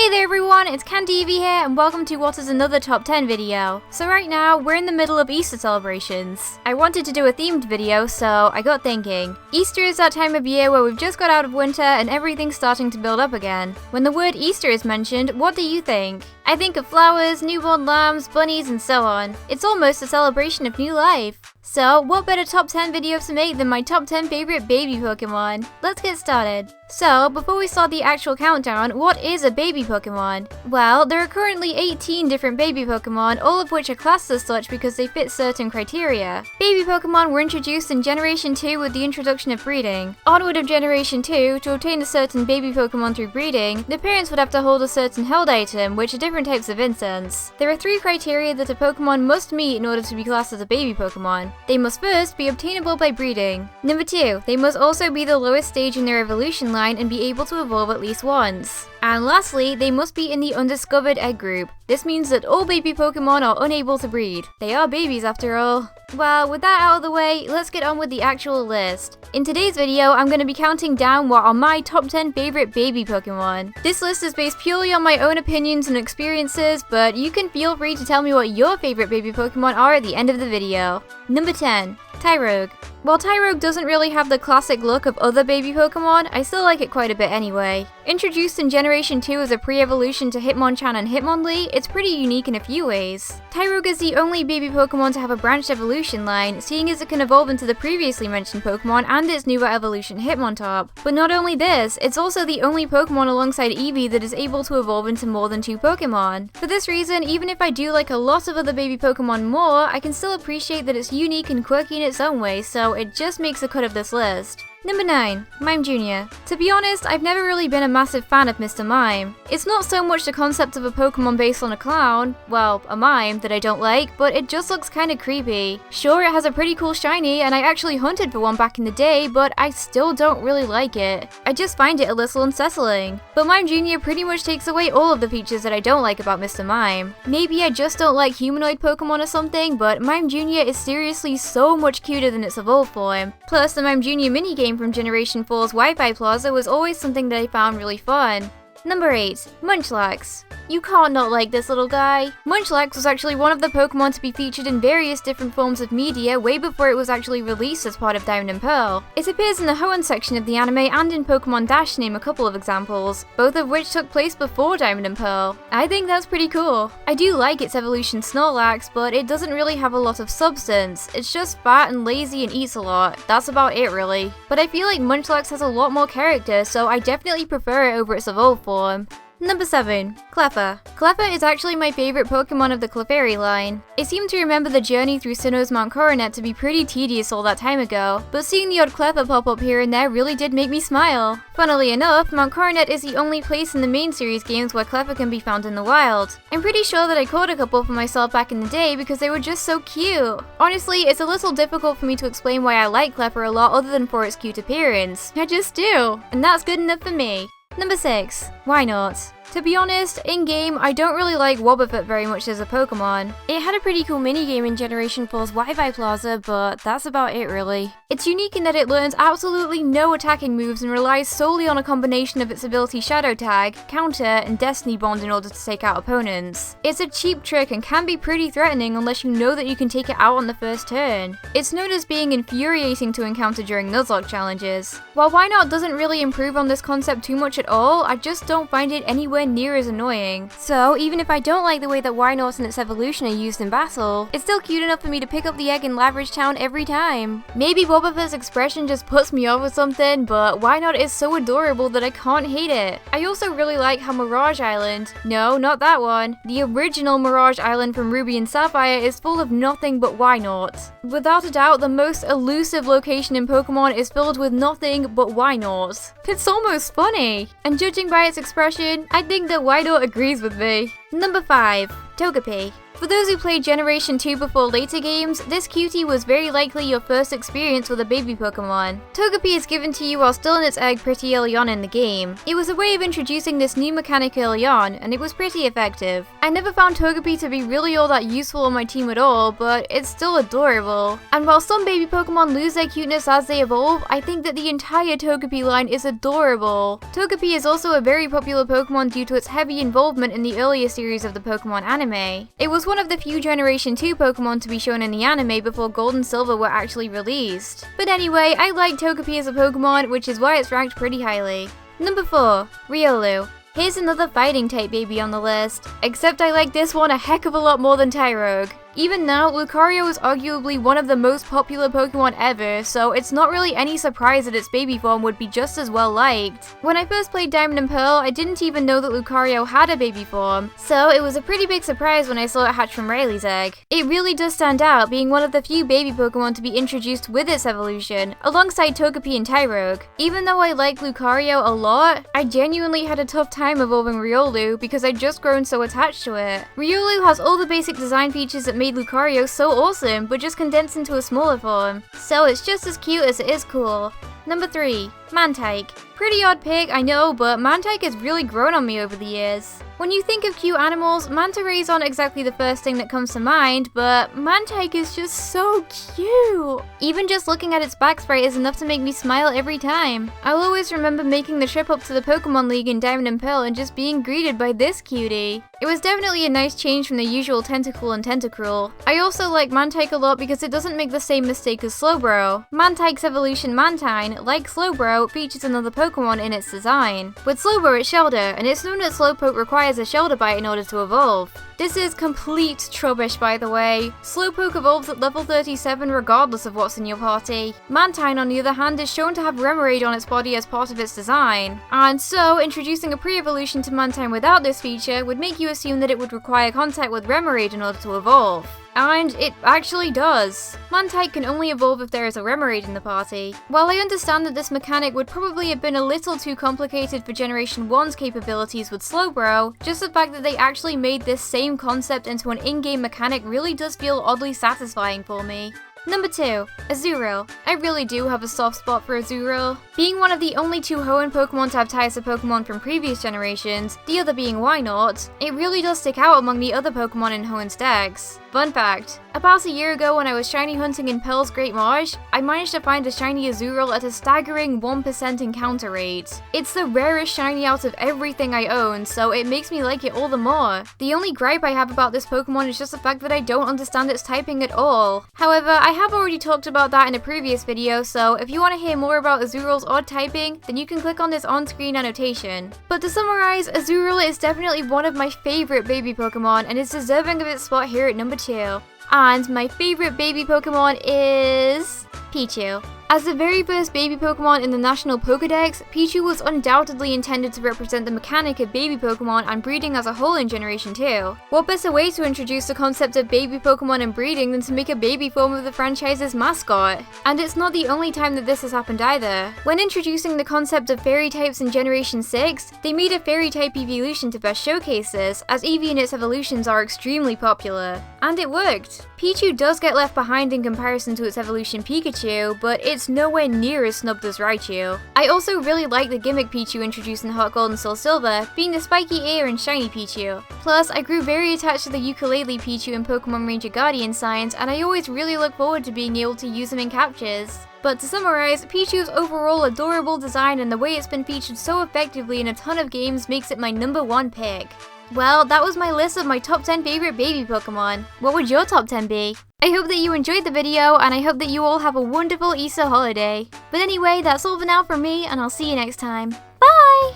Hey there everyone, it's CandyEvie here and welcome to what is another top 10 video. So right now, we're in the middle of Easter celebrations. I wanted to do a themed video, so I got thinking. Easter is that time of year where we've just got out of winter and everything's starting to build up again. When the word Easter is mentioned, what do you think? I think of flowers, newborn lambs, bunnies and so on. It's almost a celebration of new life. So, what better top 10 video to make than my top 10 favorite baby Pokemon? Let's get started. So, before we start the actual countdown, what is a baby Pokemon? Well, there are currently 18 different baby Pokemon, all of which are classed as such because they fit certain criteria. Baby Pokemon were introduced in Generation 2 with the introduction of breeding. Onward of Generation 2, to obtain a certain baby Pokemon through breeding, the parents would have to hold a certain held item, which are different types of incense. There are 3 criteria that a Pokemon must meet in order to be classed as a baby Pokemon. They must first be obtainable by breeding. Number 2, they must also be the lowest stage in their evolution line and be able to evolve at least once. And lastly, they must be in the undiscovered egg group. This means that all baby Pokemon are unable to breed. They are babies after all. Well, with that out of the way, let's get on with the actual list. In today's video, I'm going to be counting down what are my top 10 favorite baby Pokemon. This list is based purely on my own opinions and experiences, but you can feel free to tell me what your favorite baby Pokemon are at the end of the video. Number 10. Tyrogue. While Tyrogue doesn't really have the classic look of other baby Pokemon, I still like it quite a bit anyway. Introduced in Generation 2 as a pre-evolution to Hitmonchan and Hitmonlee, it's pretty unique in a few ways. Tyrogue is the only baby Pokemon to have a branched evolution line, seeing as it can evolve into the previously mentioned Pokemon and its newer evolution Hitmontop. But not only this, it's also the only Pokemon alongside Eevee that is able to evolve into more than 2 Pokemon. For this reason, even if I do like a lot of other baby Pokemon more, I can still appreciate that it's unique and quirky in its own way, so it just makes the cut of this list. Number 9. Mime Jr. To be honest, I've never really been a massive fan of Mr. Mime. It's not so much the concept of a Pokemon based on a clown, well, a mime, that I don't like, but it just looks kinda creepy. Sure, it has a pretty cool shiny, and I actually hunted for one back in the day, but I still don't really like it. I just find it a little unsettling. But Mime Jr. pretty much takes away all of the features that I don't like about Mr. Mime. Maybe I just don't like humanoid Pokemon or something, but Mime Jr. is seriously so much cuter than its evolved form. Plus, the Mime Jr. minigame from Generation 4's Wi-Fi Plaza was always something that I found really fun. Number 8. Munchlax. You can't not like this little guy. Munchlax was actually one of the Pokemon to be featured in various different forms of media way before it was actually released as part of Diamond and Pearl. It appears in the Hoenn section of the anime and in Pokemon Dash to name a couple of examples, both of which took place before Diamond and Pearl. I think that's pretty cool. I do like its evolution Snorlax, but it doesn't really have a lot of substance. It's just fat and lazy and eats a lot. That's about it really. But I feel like Munchlax has a lot more character, so I definitely prefer it over its evolved form. Number 7. Klappa. Klappa is actually my favorite Pokemon of the Clefairy line. I seem to remember the journey through Sinnoh's Mount Coronet to be pretty tedious all that time ago, but seeing the odd Klappa pop up here and there really did make me smile. Funnily enough, Mount Coronet is the only place in the main series games where Klappa can be found in the wild. I'm pretty sure that I caught a couple for myself back in the day because they were just so cute. Honestly, it's a little difficult for me to explain why I like Klappa a lot other than for its cute appearance. I just do, and that's good enough for me. Number 6. Why not? To be honest, in-game, I don't really like Wobbuffet very much as a Pokemon. It had a pretty cool minigame in Generation 4's Wi-Fi Plaza, but that's about it really. It's unique in that it learns absolutely no attacking moves and relies solely on a combination of its ability Shadow Tag, Counter, and Destiny Bond in order to take out opponents. It's a cheap trick and can be pretty threatening unless you know that you can take it out on the first turn. It's known as being infuriating to encounter during Nuzlocke challenges. While Why Not doesn't really improve on this concept too much at all, I just don't find it anywhere near as annoying. So even if I don't like the way that Wynot and its evolution are used in battle, it's still cute enough for me to pick up the egg in Laveridge Town every time. Maybe Wobbuffet's expression just puts me off or something, but Wynot is so adorable that I can't hate it. I also really like how Mirage Island, no, not that one, the original Mirage Island from Ruby and Sapphire is full of nothing but Wynot. Without a doubt, the most elusive location in Pokemon is filled with nothing but Wynot. It's almost funny. And judging by its expression, I think that Wynot agrees with me. Number 5. Togepi. For those who played Generation 2 before later games, this cutie was very likely your first experience with a baby Pokemon. Togepi is given to you while still in its egg pretty early on in the game. It was a way of introducing this new mechanic early on, and it was pretty effective. I never found Togepi to be really all that useful on my team at all, but it's still adorable. And while some baby Pokemon lose their cuteness as they evolve, I think that the entire Togepi line is adorable. Togepi is also a very popular Pokemon due to its heavy involvement in the earlier series of the Pokemon anime. It was one of the few Generation 2 Pokemon to be shown in the anime before Gold and Silver were actually released. But anyway, I like Togepi as a Pokemon, which is why it's ranked pretty highly. Number 4. Riolu. Here's another fighting type baby on the list, except I like this one a heck of a lot more than Tyrogue. Even now, Lucario is arguably one of the most popular Pokemon ever, so it's not really any surprise that its baby form would be just as well liked. When I first played Diamond and Pearl, I didn't even know that Lucario had a baby form, so it was a pretty big surprise when I saw it hatch from Riley's egg. It really does stand out, being one of the few baby Pokemon to be introduced with its evolution, alongside Togepi and Tyrogue. Even though I like Lucario a lot, I genuinely had a tough time evolving Riolu because I'd just grown so attached to it. Riolu has all the basic design features that made Lucario so awesome, but just condensed into a smaller form. So it's just as cute as it is cool. Number 3. Mantake. Pretty odd pick, I know, but Mantake has really grown on me over the years. When you think of cute animals, manta rays aren't exactly the first thing that comes to mind, but Mantake is just so cute! Even just looking at its back sprite is enough to make me smile every time. I'll always remember making the trip up to the Pokemon League in Diamond and Pearl and just being greeted by this cutie. It was definitely a nice change from the usual Tentacool and Tentacruel. I also like Mantake a lot because it doesn't make the same mistake as Slowbro. Mantake's evolution Mantine, like Slowbro, features another Pokemon in its design. With Slowbro it's Shelter, and it's known that Slowpoke requires a Shelter bite in order to evolve. This is complete trubbish, by the way. Slowpoke evolves at level 37 regardless of what's in your party. Mantine, on the other hand, is shown to have Remoraid on its body as part of its design. And so, introducing a pre-evolution to Mantine without this feature would make you assume that it would require contact with Remoraid in order to evolve. And it actually does. Mantake can only evolve if there is a Remoraid in the party. While I understand that this mechanic would probably have been a little too complicated for Generation 1's capabilities with Slowbro, just the fact that they actually made this same concept into an in-game mechanic really does feel oddly satisfying for me. Number 2. Azurill. I really do have a soft spot for Azurill. Being one of the only 2 Hoenn Pokemon to have ties to Pokemon from previous generations, the other being Wynaut, it really does stick out among the other Pokemon in Hoenn's decks. Fun fact, about a year ago when I was shiny hunting in Pearl's Great Marsh, I managed to find a shiny Azurill at a staggering 1% encounter rate. It's the rarest shiny out of everything I own, so it makes me like it all the more. The only gripe I have about this Pokemon is just the fact that I don't understand its typing at all. However, I have already talked about that in a previous video, so if you want to hear more about Azurill's odd typing, then you can click on this on-screen annotation. But to summarize, Azurill is definitely one of my favorite baby Pokemon and is deserving of its spot here at number 2. And my favorite baby Pokemon is Pichu. As the very first baby Pokemon in the National Pokédex, Pichu was undoubtedly intended to represent the mechanic of baby Pokemon and breeding as a whole in Generation 2. What better way to introduce the concept of baby Pokemon and breeding than to make a baby form of the franchise's mascot? And it's not the only time that this has happened either. When introducing the concept of fairy types in Generation 6, they made a fairy type evolution to best showcase this, as Eevee and its evolutions are extremely popular. And it worked. Pichu does get left behind in comparison to its evolution Pikachu, but it's nowhere near as snubbed as Raichu. I also really like the gimmick Pichu introduced in Heart Gold and Soul Silver, being the spiky ear and shiny Pichu. Plus, I grew very attached to the ukulele Pichu in Pokemon Ranger Guardian signs, and I always really look forward to being able to use them in captures. But to summarize, Pichu's overall adorable design and the way it's been featured so effectively in a ton of games makes it my number 1 pick. Well, that was my list of my top 10 favorite baby Pokemon. What would your top 10 be? I hope that you enjoyed the video, and I hope that you all have a wonderful Easter holiday. But anyway, that's all for now from me, and I'll see you next time. Bye!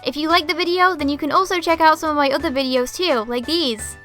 If you liked the video, then you can also check out some of my other videos too, like these.